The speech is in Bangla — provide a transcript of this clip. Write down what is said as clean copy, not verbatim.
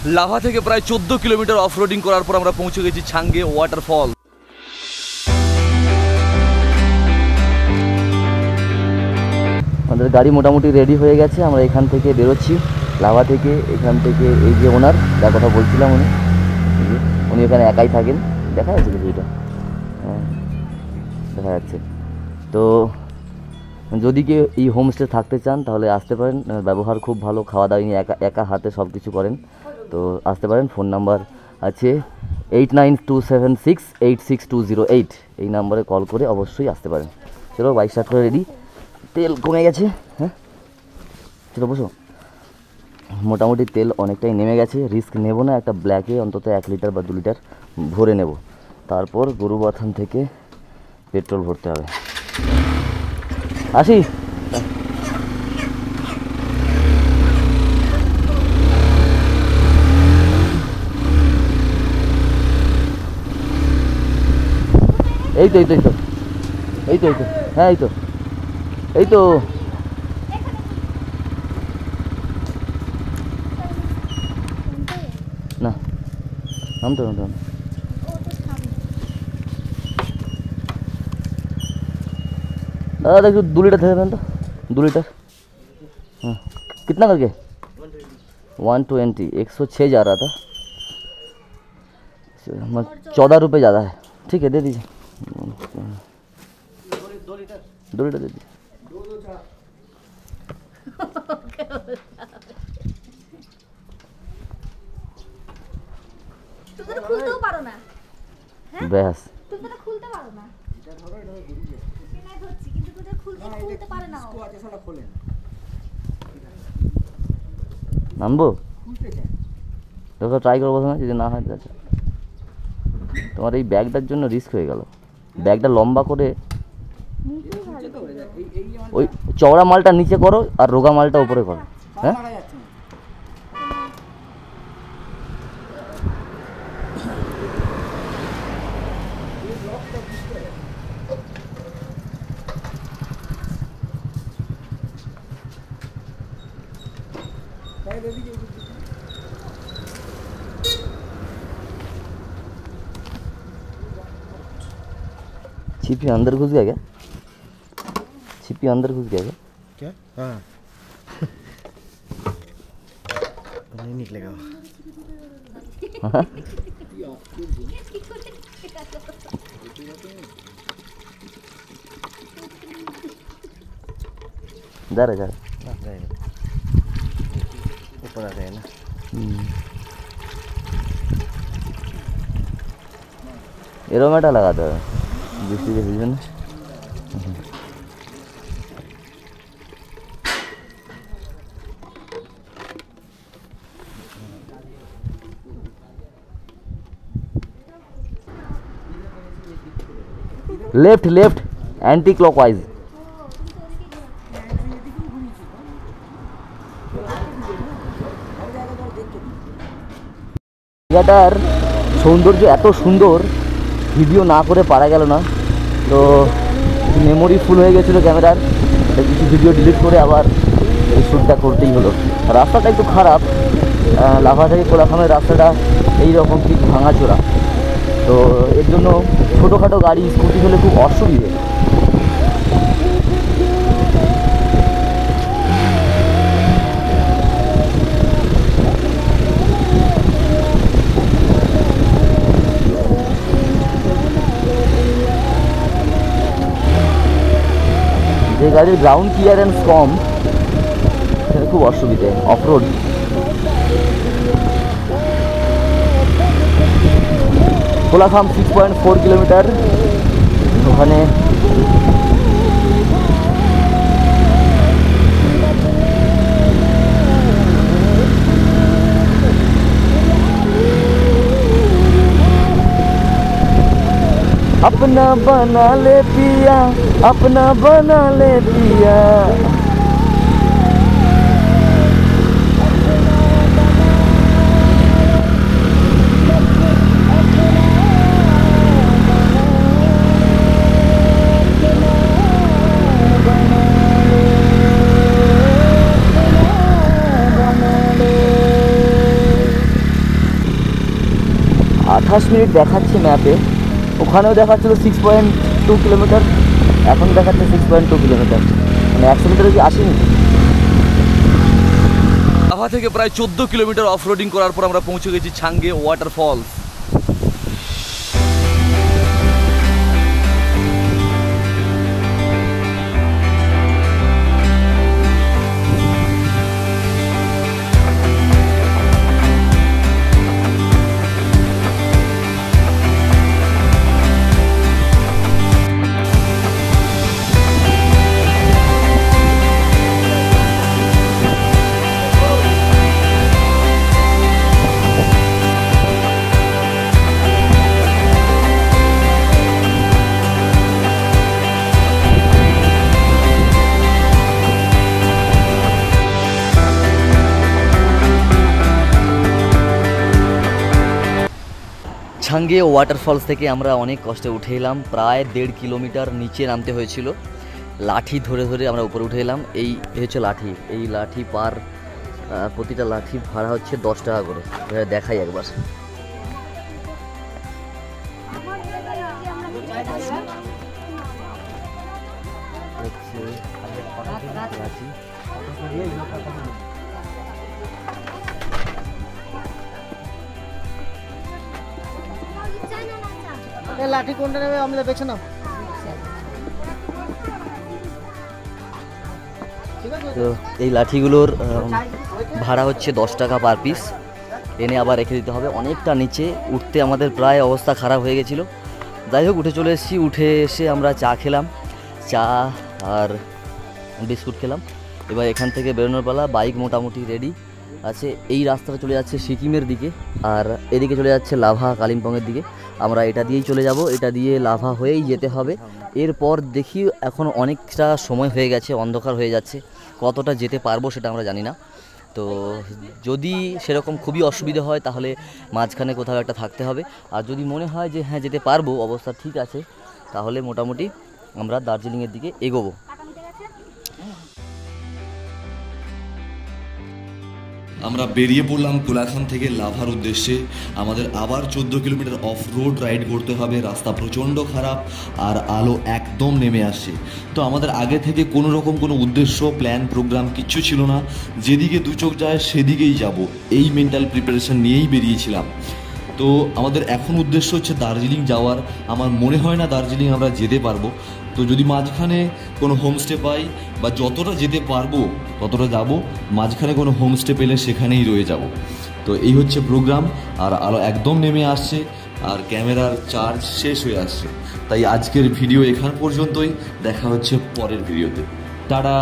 লাভা থেকে প্রায় 14 কিলোমিটার অফ রোডিং করার পর আমরা পৌঁছে গেছি ছাঙ্গে ওয়াটারফল। আমাদের গাড়ি মোটামুটি রেডি হয়ে গেছে, আমরা এখান থেকে বেরোচ্ছি লাভা থেকে। এখান থেকে এই যে ওনার যার কথা বলছিলাম, উনি এখানে একাই থাকেন, দেখা যাচ্ছে ভিডিওটা? হ্যাঁ দেখা যাচ্ছে। তো যদি কেউ এই হোমস্টে থাকতে চান তাহলে আসতে পারেন, ব্যবহার খুব ভালো, খাওয়া দাওয়া নিয়ে একা হাতে সব কিছু করেন। তো আসতে পারেন। ফোন নাম্বার আছে 8927686208, এই নাম্বারে কল করে অবশ্যই আসতে পারেন। চলো বাইক স্টার্ট করে রেডি, তেল কমে গেছে। হ্যাঁ চলো বসো। মোটামুটি তেল অনেকটাই নেমে গেছে, রিস্ক নেব না, একটা ব্ল্যাকে অন্তত 1 লিটার বা 2 লিটার ভরে নেব, তারপর গরুবাথান থেকে পেট্রোল ভরতে হবে। আসি। এই তো এই তো এই তো এই তো এই তো হ্যাঁ এই তো এই তো না নামতো নামতো दादा देखो 2 लीटर थे तो 2 लीटर। हाँ कितना करके 120, 106 जा रहा था, 14 रुपये ज़्यादा है। ठीक है दे दीजिए 2 लीटर दे दीजिए। बहस নামবো দেখো, ট্রাই করবো না, যদি না হয় আচ্ছা। তোমার এই ব্যাগটার জন্য রিস্ক হয়ে গেল, ব্যাগটা লম্বা করে ওই চওড়া মালটা নিচে করো আর রোগা মালটা উপরে করো। হ্যাঁ छिपी अंदर घुस गया क्या? छिपी अंदर घुस गया क्या? हाँ नहीं निकलेगा। जा रहा ऊपर आ गया ना। एरोमेटा लगा था बृष्टि के सीजन में। Left left anti clockwise. জায়গাটার সৌন্দর্য এত সুন্দর, ভিডিও না করে পারা গেল না। তো মেমোরি ফুল হয়ে গেছিলো ক্যামেরার, কিছু ভিডিও ডিলিট করে আবার এই শ্যুটটা করতেই হলো। রাস্তাটা একটু খারাপ, লাভা থেকে কোলাখামের রাস্তাটা এইরকম ঠিক ভাঙাচোরা, তো এর জন্য ছোটোখাটো গাড়ি স্কুটি হলে খুব অসুবিধে। যে গাড়ির গ্রাউন্ড ক্লিয়ারেন্স কম সেটা খুব অসুবিধে অফরোড। কোলাখাম 6.4 কিলোমিটার, ওখানে अपना बना ले पिया, अपना बना ले पिया। মিনিট দেখাচ্ছে ম্যাপে, ওখানেও দেখাচ্ছিল 6.2 কিলোমিটার, এখন দেখাচ্ছে 6.2 কিলোমিটার, মানে 100 মিটারে কি আসেনি। লাভা থেকে প্রায় 14 কিলোমিটার অফ রোডিং করার পর আমরা পৌঁছে গেছি ছাঙ্গে ওয়াটারফলস। ছাঙ্গে ওয়াটারফলস থেকে আমরা অনেক কষ্টে উঠে এলাম, প্রায় 1.5 কিলোমিটার নিচে নামতে হয়েছিল, লাঠি ধরে ধরে আমরা উপরে উঠে এলাম। এই হচ্ছে লাঠি, এই লাঠি পার প্রতিটা লাঠি ভাড়া হচ্ছে 10 টাকা করে। দেখাই একবার, লাঠি কোনটা নেবে আমরা দেখছি না। তো এই লাঠিগুলোর ভাড়া হচ্ছে 10 টাকা পার পিস, এনে আবার রেখে দিতে হবে। অনেকটা নিচে উঠতে আমাদের প্রায় অবস্থা খারাপ হয়ে গেছিলো। যাই হোক উঠে চলে এসেছি, উঠে এসে আমরা চা খেলাম, চা আর বিস্কুট খেলাম। এবার এখান থেকে বেরোনোর পালা, বাইক মোটামুটি রেডি আছে। এই রাস্তাটা চলে যাচ্ছে সিকিমের দিকে, আর এদিকে চলে যাচ্ছে লাভা কালিম্পংয়ের দিকে। আমরা এটা দিয়েই চলে যাব, এটা দিয়ে লাভা হয়েই যেতে হবে। এরপর দেখি, এখন অনেকটা সময় হয়ে গেছে, অন্ধকার হয়ে যাচ্ছে, কতটা যেতে পারবো সেটা আমরা জানি না। তো যদি সেরকম খুবই অসুবিধা হয় তাহলে মাঝখানে কোথাও একটা থাকতে হবে, আর যদি মনে হয় যে হ্যাঁ যেতে পারবো, অবস্থা ঠিক আছে, তাহলে মোটামুটি আমরা দার্জিলিংয়ের দিকে এগোবো। আমরা বেরিয়ে পড়লাম কোলাখান থেকে লাভার উদ্দেশ্যে। আমাদের আবার 14 কিলোমিটার অফ রোড রাইড করতে হবে, রাস্তা প্রচণ্ড খারাপ আর আলো একদম নেমে আসছে। তো আমাদের আগে থেকে কোনো রকম কোনো উদ্দেশ্য, প্ল্যান, প্রোগ্রাম কিচ্ছু ছিল না, যেদিকে দু চোখ যায় সেদিকেই যাব, এই মেন্টাল প্রিপারেশন নিয়েই বেরিয়েছিলাম। তো আমাদের এখন উদ্দেশ্য হচ্ছে দার্জিলিং যাওয়ার। আমার মনে হয় না দার্জিলিং আমরা যেতে পারবো, তো যদি মাঝখানে কোনো হোমস্টে পাই বা যতটা যেতে পারবো ততটা যাব, মাঝখানে কোনো হোমস্টে পেলে সেখানেই রয়ে যাব। তো এই হচ্ছে প্রোগ্রাম। আর আলো একদম নেমে আসছে আর ক্যামেরার চার্জ শেষ হয়ে আসছে, তাই আজকের ভিডিও এখান পর্যন্তই। দেখা হচ্ছে পরের ভিডিওতে, টাটা।